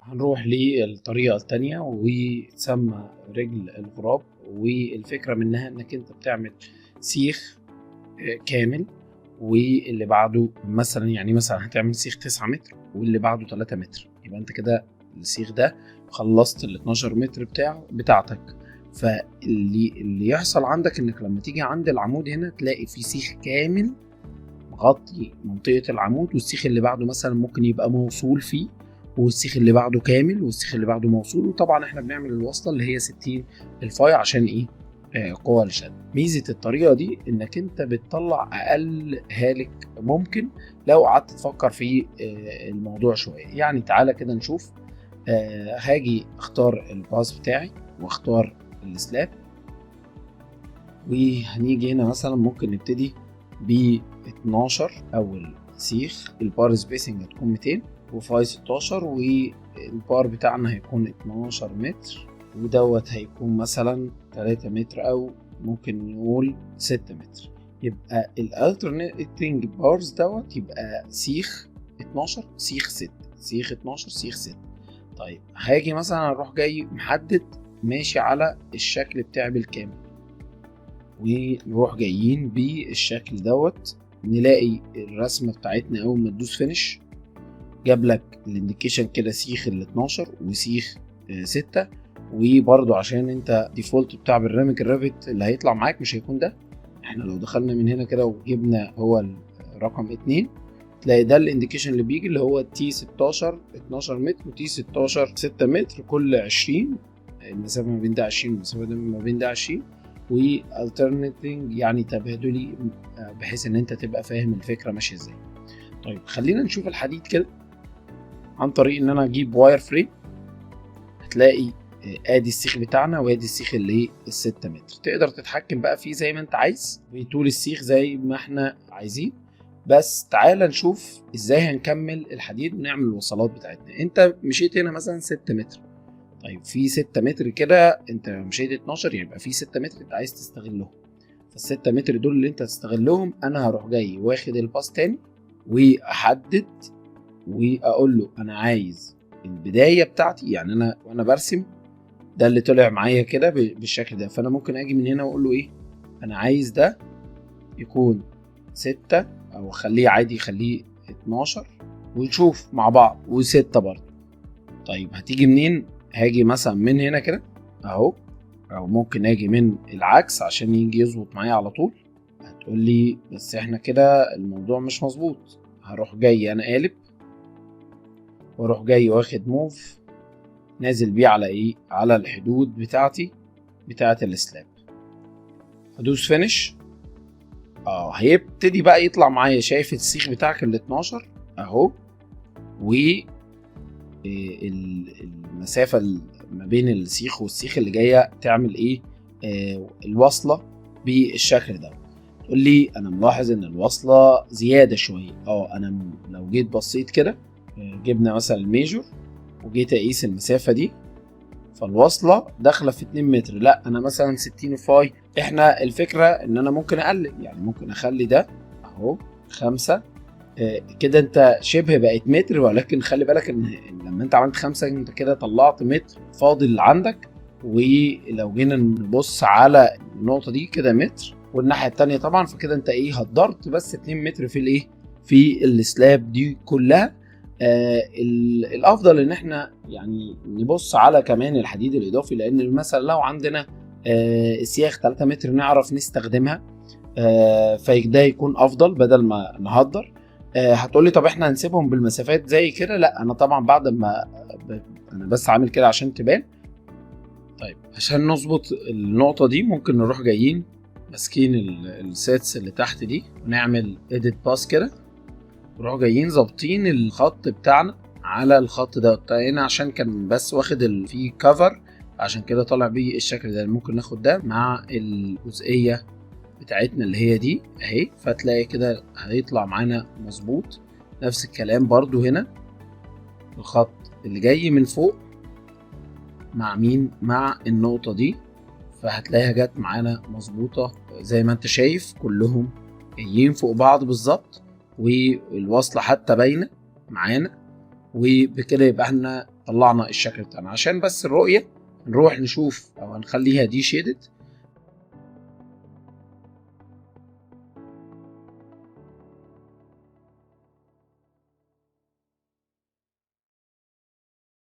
هنروح للطريقة التانية وتسمى رجل الغراب. والفكرة منها انك انت بتعمل سيخ كامل، واللي بعده مثلا هتعمل سيخ 9 متر واللي بعده 3 متر، يبقى انت كده السيخ ده خلصت ال 12 متر بتاعتك. فاللي يحصل عندك انك لما تيجي عند العمود هنا تلاقي في سيخ كامل مغطي منطقة العمود، والسيخ اللي بعده مثلا ممكن يبقى موصول فيه، والسيخ اللي بعده كامل، والسيخ اللي بعده موصول. وطبعا احنا بنعمل الوصلة اللي هي 60 الفاي عشان ايه؟ قوة الشد. ميزة الطريقة دي انك انت بتطلع اقل هالك ممكن لو قعدت تفكر في الموضوع شوية. يعني تعالى كده نشوف. هاجي اختار الباص بتاعي واختار السلاب، وهنيجي هنا مثلا ممكن نبتدي ب 12 اول سيخ. البار سبيسنج هتكون 200 وفاي 16، والبار بتاعنا هيكون 12 متر، ودوت هيكون مثلا 3 متر او ممكن نقول 6 متر. يبقى الالترنيتنج بارز دوت يبقى سيخ 12 سيخ 6 سيخ 12 سيخ 6. طيب هاجي مثلا اروح جاي محدد ماشي على الشكل بتاعي بالكامل، ونروح جايين بالشكل دوت. نلاقي الرسمة بتاعتنا اول ما تدوس فينش جاب لك الانديكيشن كده سيخ ال 12 وسيخ 6. وبرضو عشان انت ديفولت بتاع برنامج الرافت اللي هيطلع معاك مش هيكون ده. احنا لو دخلنا من هنا كده وجبنا هو رقم 2 تلاقي ده الانديكيشن اللي بيجي اللي هو تي 16 12 متر وتي 16 6 متر كل 20. المسافة ما بين ده 20 والمسافة ما بين ده 20. والالترنيتنج يعني تبادلي، بحيث ان انت تبقى فاهم الفكرة ماشية ازاي. طيب خلينا نشوف الحديد كده عن طريق ان انا اجيب واير فريم. هتلاقي ادي السيخ بتاعنا وادي السيخ اللي ال6 متر. تقدر تتحكم بقى فيه زي ما انت عايز بطول السيخ زي ما احنا عايزين. بس تعال نشوف ازاي هنكمل الحديد ونعمل الوصلات بتاعتنا. انت مشيت هنا مثلا 6 متر، طيب في 6 متر كده انت مشيت 12، يبقى في 6 متر انت عايز تستغلهم. فال6 متر دول اللي انت تستغلهم انا هروح جاي واخد الباص تاني واحدد واقول له انا عايز البداية بتاعتي. يعني انا وانا برسم ده اللي طلع معايا كده بالشكل ده، فانا ممكن اجي من هنا واقول له ايه؟ انا عايز ده يكون 6 او خليه عادي خليه 12 ونشوف مع بعض و6 برضه. طيب هتيجي منين؟ هاجي مثلا من هنا كده اهو، او ممكن اجي من العكس عشان يجي يظبط معايا على طول. هتقول لي بس احنا كده الموضوع مش مظبوط. هروح جاي انا قالب واروح جاي واخد موف نازل بيه على ايه؟ على الحدود بتاعتي بتاعت السلاب. هدوس فينش. هيبتدي بقى يطلع معايا. شايف السيخ بتاعك ال 12 اهو، و المسافة ما بين السيخ والسيخ اللي جاية تعمل ايه؟ الوصلة بالشكل ده. تقول لي انا ملاحظ ان الوصلة زيادة شوية. انا لو جيت بصيت كده جبنا مثلا الميجور وجيت اقيس المسافة دي، فالوصلة داخلة في 2 متر. لا انا مثلا 60 فاي. احنا الفكرة ان انا ممكن اقلل، يعني ممكن اخلي ده اهو 5 كده انت شبه بقت متر. ولكن خلي بالك ان لما انت عملت 5 انت كده طلعت متر فاضل عندك. ولو جينا نبص على النقطة دي كده متر والناحية التانية طبعا، فكده انت ايه هتضرت بس 2 متر في الايه في السلاب دي كلها. الافضل ان احنا يعني نبص على كمان الحديد الاضافي، لان مثلا لو عندنا سياخ 3 متر نعرف نستخدمها، فده يكون افضل بدل ما نهدر. هتقولي طب احنا هنسيبهم بالمسافات زي كده؟ لا انا طبعا بعد ما انا بس عامل كده عشان تبان. طيب عشان نظبط النقطة دي ممكن نروح جايين ماسكين السيتس اللي تحت دي ونعمل edit pass كده، نروح جايين ظابطين الخط بتاعنا على الخط ده. هنا عشان كان بس واخد فيه كفر عشان كده طالع بيه الشكل ده. ممكن ناخد ده مع الجزئية بتاعتنا اللي هي دي اهي، فتلاقي كده هيطلع معانا مظبوط. نفس الكلام برضو هنا الخط اللي جاي من فوق مع مين؟ مع النقطة دي، فهتلاقيها جت معانا مظبوطة زي ما انت شايف كلهم جايين فوق بعض بالظبط، والوصلة حتى باينة معانا. وبكده يبقى احنا طلعنا الشكل بتاعنا. عشان بس الرؤيه نروح نشوف او هنخليها دي شيدد